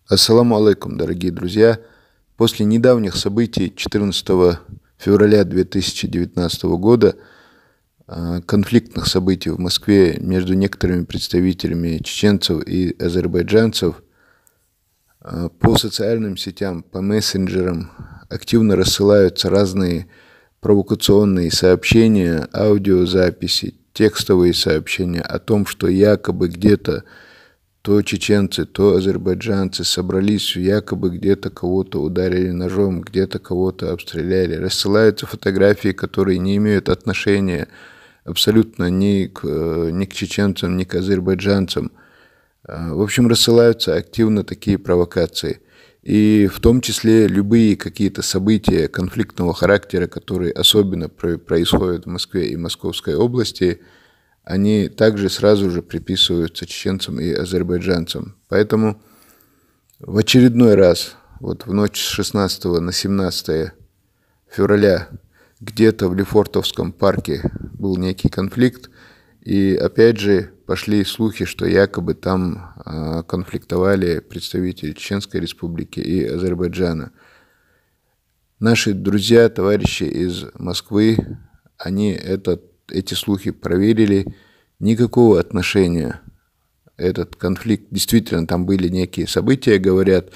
Ассаламу алейкум, дорогие друзья. После недавних событий 14 февраля 2019 года, конфликтных событий в Москве между некоторыми представителями чеченцев и азербайджанцев, по социальным сетям, по мессенджерам активно рассылаются разные провокационные сообщения, аудиозаписи, текстовые сообщения о том, что якобы где-то то чеченцы, то азербайджанцы собрались, якобы где-то кого-то ударили ножом, где-то кого-то обстреляли. Рассылаются фотографии, которые не имеют отношения абсолютно ни к чеченцам, ни к азербайджанцам. В общем, рассылаются активно такие провокации. И в том числе любые какие-то события конфликтного характера, которые особенно происходят в Москве и Московской области, они также сразу же приписываются чеченцам и азербайджанцам. Поэтому в очередной раз, вот в ночь с 16 на 17 февраля, где-то в Лефортовском парке был некий конфликт, и опять же пошли слухи, что якобы там конфликтовали представители Чеченской Республики и Азербайджана. Наши друзья, товарищи из Москвы, они эти слухи проверили, никакого отношения. Этот конфликт, действительно, там были некие события, говорят,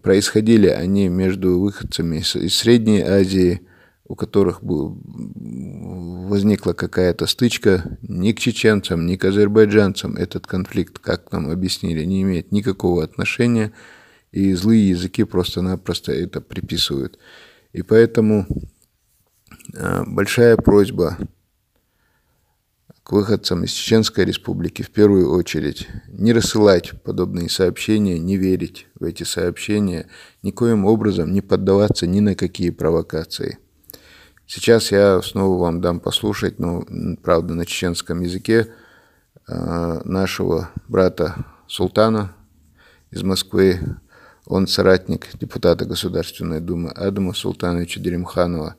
происходили они между выходцами из Средней Азии, у которых возникла какая-то стычка. Ни к чеченцам, ни к азербайджанцам этот конфликт, как нам объяснили, не имеет никакого отношения, и злые языки просто-напросто это приписывают. И поэтому большая просьба к выходцам из Чеченской Республики в первую очередь не рассылать подобные сообщения, не верить в эти сообщения, никоим образом не поддаваться ни на какие провокации. Сейчас я снова вам дам послушать, правда, на чеченском языке, нашего брата Султана из Москвы. Он соратник депутата Государственной Думы Адама Султановича Деримханова.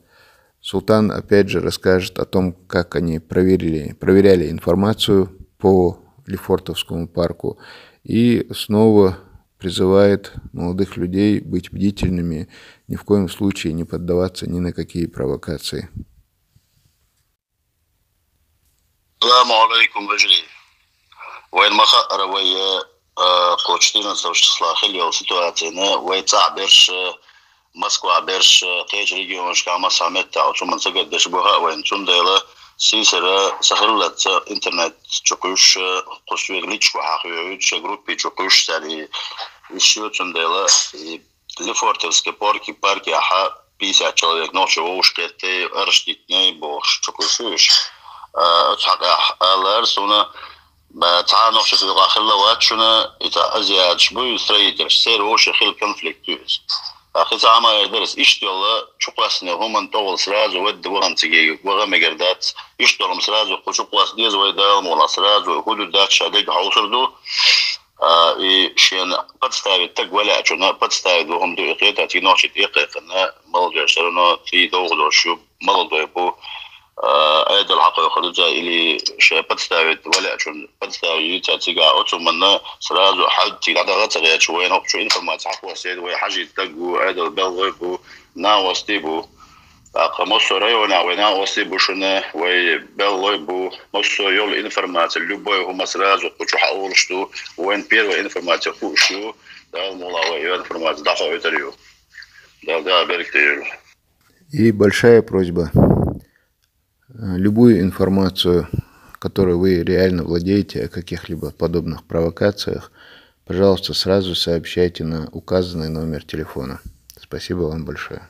Султан опять же расскажет о том, как они проверяли информацию по Лефортовскому парку, и снова призывает молодых людей быть бдительными, ни в коем случае не поддаваться ни на какие провокации. Ассаламу алейкум, вежли. Военмаха равая по 14 числа хилил ситуации на войца берш Москва берш треть регион шкама самет таучуман сагаддеш буга военчун дела сисера сахаллат интернет чукуш кусвеглич вахуюч группе чукуш сари еще чундела и Лефортовский парки аха 50 человек ночью ушкете арштитней бош чукушуш اتحقق الارسونا بتعانق شكل داخل واتشنا يتأزياد شبوي ثريدر سير وش خيل كونفليكتوز أخي تعمل يدرس إشتغل شقاسنا هم انطول سراج ود وهم تجي وهم جردات يشتغل مسراج وشقاس ديز ويدال مولا سراج ويهود دات شاديج حوصردو شين قد ستاوي تق ولا أشنا قد ستاوي وهم دو إقيتا تينوشت إقيقنا ملجأ شرنا في دوغلو شوب ملجأ يبو أيد الحق خرجة إلي شيء بتستعد ولا أشون بتستعد تيجا أتمنى سراج حد تيجا دغت غير شوين أو شوين فما تحقق سيد ويحاجي تجو أيد البلغ نا وستيبو مصر ريونا ونا وستيبو شنا ويبلغ مصر يول إنفرمات اللي هم سراج وكشوا حقولشتو وين بيرو إنفرمات خوشو ده المولا وإنفرمات دافع يتريو ده بركتير. И большая просьба. Любую информацию, которой вы реально владеете о каких-либо подобных провокациях, пожалуйста, сразу сообщайте на указанный номер телефона. Спасибо вам большое.